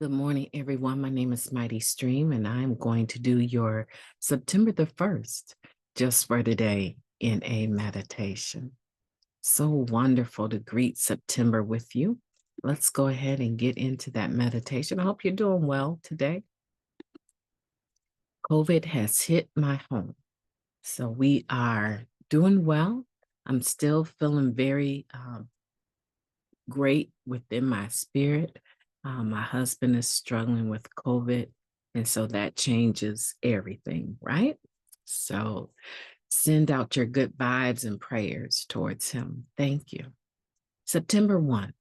Good morning, everyone. My name is Mighty Stream, and I'm going to do your September the 1st, just for today, in a meditation. So wonderful to greet September with you. Let's go ahead and get into that meditation. I hope you're doing well today. COVID has hit my home, so we are doing well. I'm still feeling very great within my spirit. My husband is struggling with COVID, and so that changes everything, right? So send out your good vibes and prayers towards him. Thank you. September 1,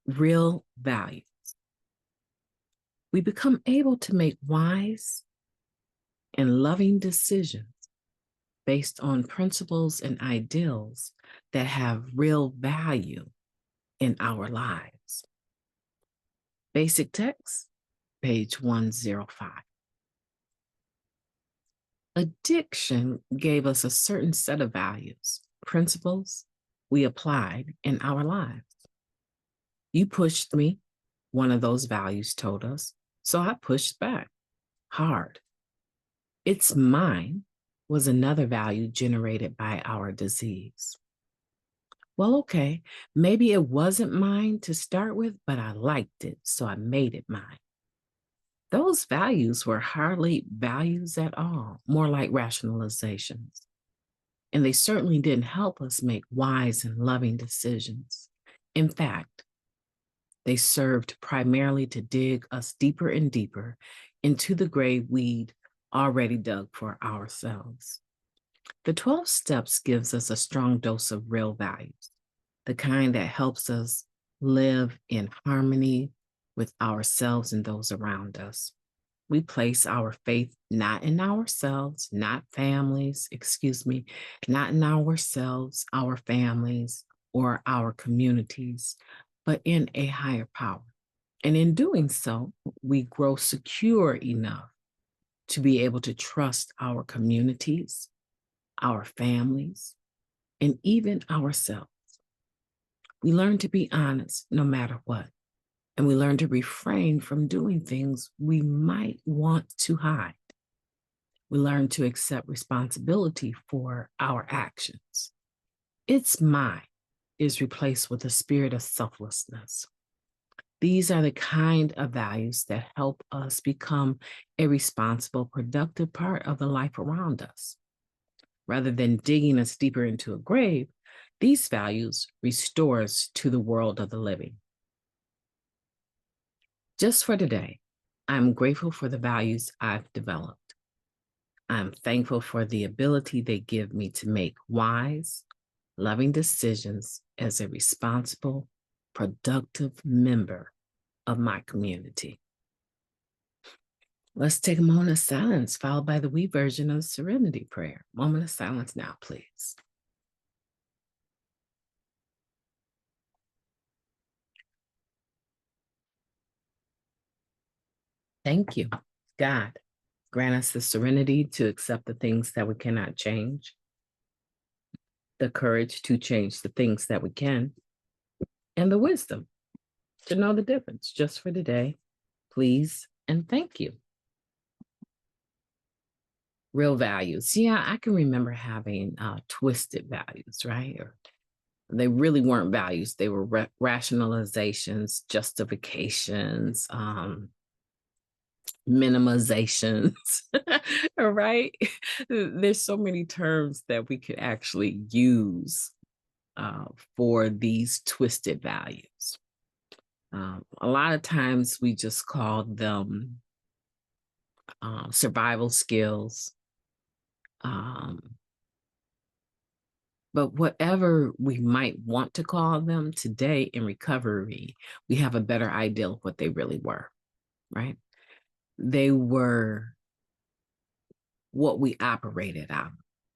real value. We become able to make wise and loving decisions based on principles and ideals that have real value in our lives. Basic text, page 105. Addiction gave us a certain set of values, principles we applied in our lives. You pushed me, one of those values told us, so I pushed back hard. It's mine was another value generated by our disease. Well, okay, maybe it wasn't mine to start with, but I liked it, so I made it mine. Those values were hardly values at all, more like rationalizations. And they certainly didn't help us make wise and loving decisions. In fact, they served primarily to dig us deeper and deeper into the grave we'd already dug for ourselves. The 12 steps gives us a strong dose of real values, the kind that helps us live in harmony with ourselves and those around us. We place our faith not in ourselves, not families, not in ourselves, our families, or our communities, but in a higher power. And in doing so, we grow secure enough to be able to trust our communities, our families, and even ourselves. We learn to be honest no matter what. And we learn to refrain from doing things we might want to hide. We learn to accept responsibility for our actions. It's mine is replaced with a spirit of selflessness. These are the kind of values that help us become a responsible, productive part of the life around us. Rather than digging us deeper into a grave, these values restore us to the world of the living. Just for today, I'm grateful for the values I've developed. I'm thankful for the ability they give me to make wise, loving decisions as a responsible, productive member of my community. Let's take a moment of silence, followed by the we version of the Serenity Prayer. Moment of silence now, please. Thank you, God. Grant us the serenity to accept the things that we cannot change, the courage to change the things that we can, and the wisdom to know the difference. Just for today, please and thank you. Real values. Yeah, I can remember having twisted values, right? Or they really weren't values. They were rationalizations, justifications, minimizations, right? There's so many terms that we could actually use for these twisted values. A lot of times we just call them survival skills. But whatever we might want to call them today in recovery, we have a better idea of what they really were, right? They were what we operated out of,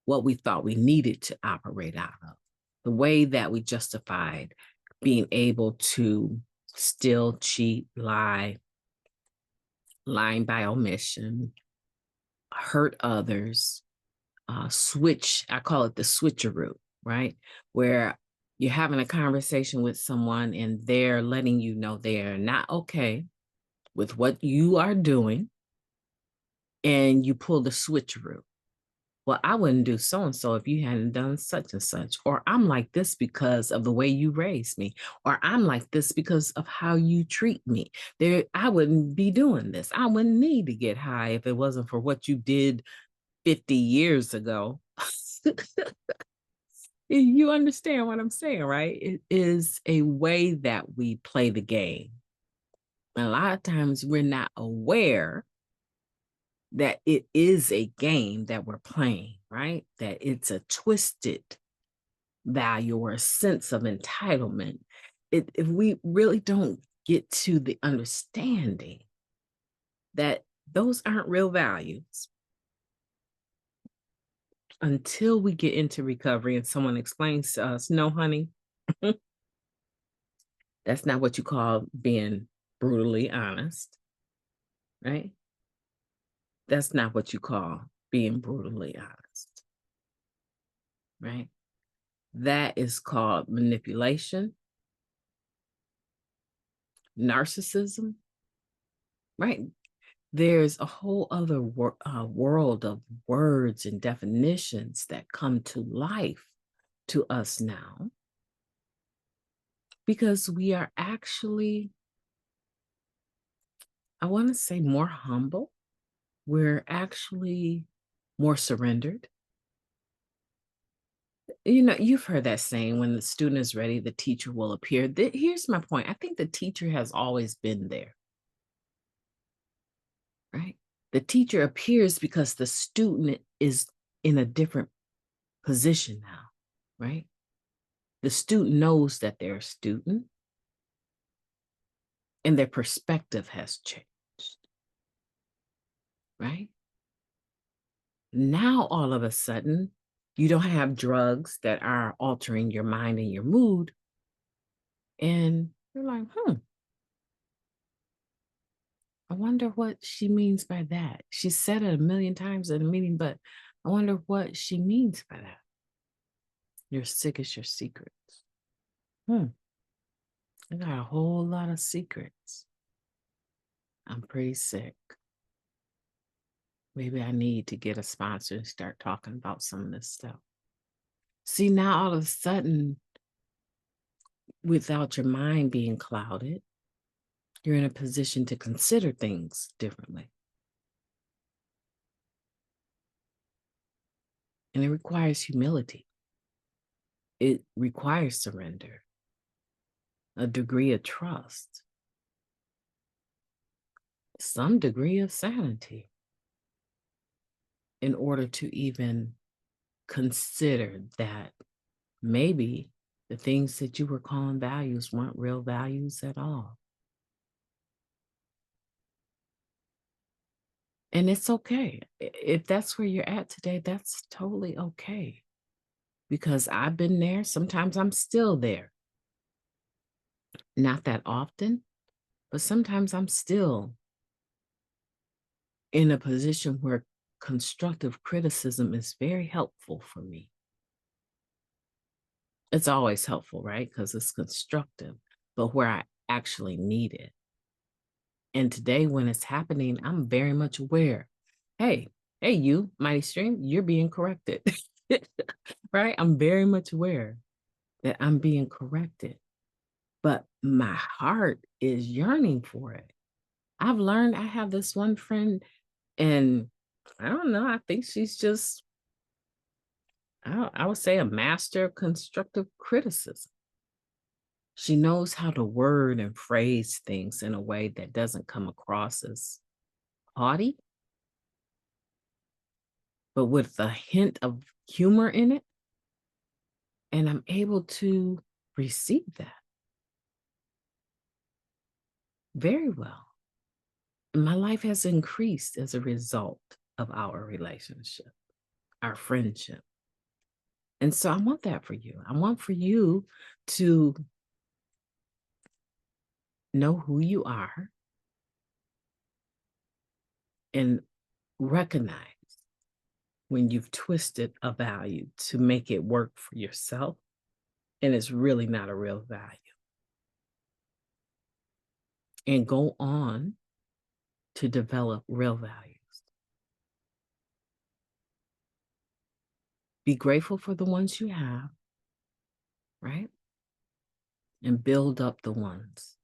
what we thought we needed to operate out of, the way that we justified being able to steal, cheat, lie, lying by omission, hurt others, switch. I call it the switcheroo, right? Where you're having a conversation with someone and they're letting you know they're not okay, with what you are doing and you pull the switcheroo. Well, I wouldn't do so and so if you hadn't done such and such. Or I'm like this because of the way you raised me. Or I'm like this because of how you treat me. I wouldn't be doing this. I wouldn't need to get high if it wasn't for what you did 50 years ago. You understand what I'm saying, right? It is a way that we play the game. And a lot of times we're not aware that it is a game that we're playing, right? That it's a twisted value or a sense of entitlement. If we really don't get to the understanding that those aren't real values until we get into recovery and someone explains to us, no, honey, that's not what you call being brutally honest, right? That's not what you call being brutally honest, right? That is called manipulation, narcissism, right? There's a whole other world of words and definitions that come to life to us now because we are actually, I want to say, more humble. We're actually more surrendered. You know, you've heard that saying, when the student is ready, the teacher will appear. Here's my point. I think the teacher has always been there, right? The teacher appears because the student is in a different position now, right? The student knows that they're a student and their perspective has changed, right? Now, all of a sudden, you don't have drugs that are altering your mind and your mood. And you're like, I wonder what she means by that. She said it a million times in a meeting, but I wonder what she means by that. You're sick as your secrets. I got a whole lot of secrets. I'm pretty sick. Maybe I need to get a sponsor and start talking about some of this stuff. See, now all of a sudden, without your mind being clouded, you're in a position to consider things differently. And it requires humility. It requires surrender, a degree of trust, some degree of sanity in order to even consider that maybe the things that you were calling values weren't real values at all. And it's okay. If that's where you're at today, that's totally okay. Because I've been there. Sometimes I'm still there. Not that often, but sometimes I'm still in a position where constructive criticism is very helpful for me. It's always helpful, right? Because it's constructive, but where I actually need it. And today, when it's happening, I'm very much aware. Hey, you, Mighty Stream, you're being corrected, right? I'm very much aware that I'm being corrected, but my heart is yearning for it. I've learned, I have this one friend, and I don't know, I think she's just, I would say, a master of constructive criticism. She knows how to word and phrase things in a way that doesn't come across as haughty, but with a hint of humor in it. And I'm able to receive that very well. And my life has increased as a result of our relationship, our friendship. And so I want that for you. I want for you to know who you are and recognize when you've twisted a value to make it work for yourself and it's really not a real value. And go on to develop real values. Be grateful for the ones you have, right? And build up the ones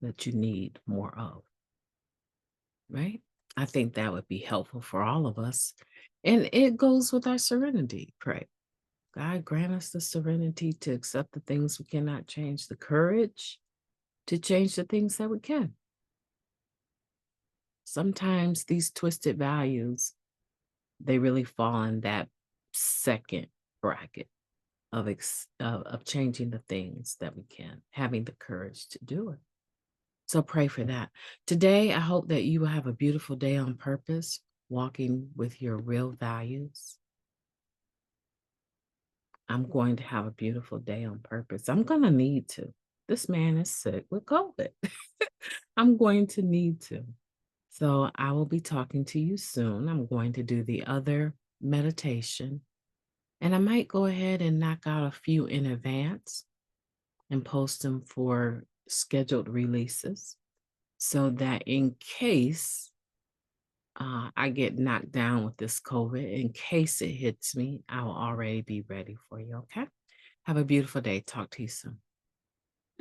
that you need more of, right? I think that would be helpful for all of us. And it goes with our serenity, pray. God grant us the serenity to accept the things we cannot change, the courage to change the things that we can. Sometimes these twisted values, they really fall in that second bracket of changing the things that we can, having the courage to do it. So pray for that. Today, I hope that you will have a beautiful day on purpose, walking with your real values. I'm going to have a beautiful day on purpose. I'm going to need to. This man is sick with COVID. I'm going to need to. So I will be talking to you soon. I'm going to do the other meditation, and I might go ahead and knock out a few in advance and post them for scheduled releases so that in case I get knocked down with this COVID, in case it hits me, I will already be ready for you. Okay. Have a beautiful day. Talk to you soon.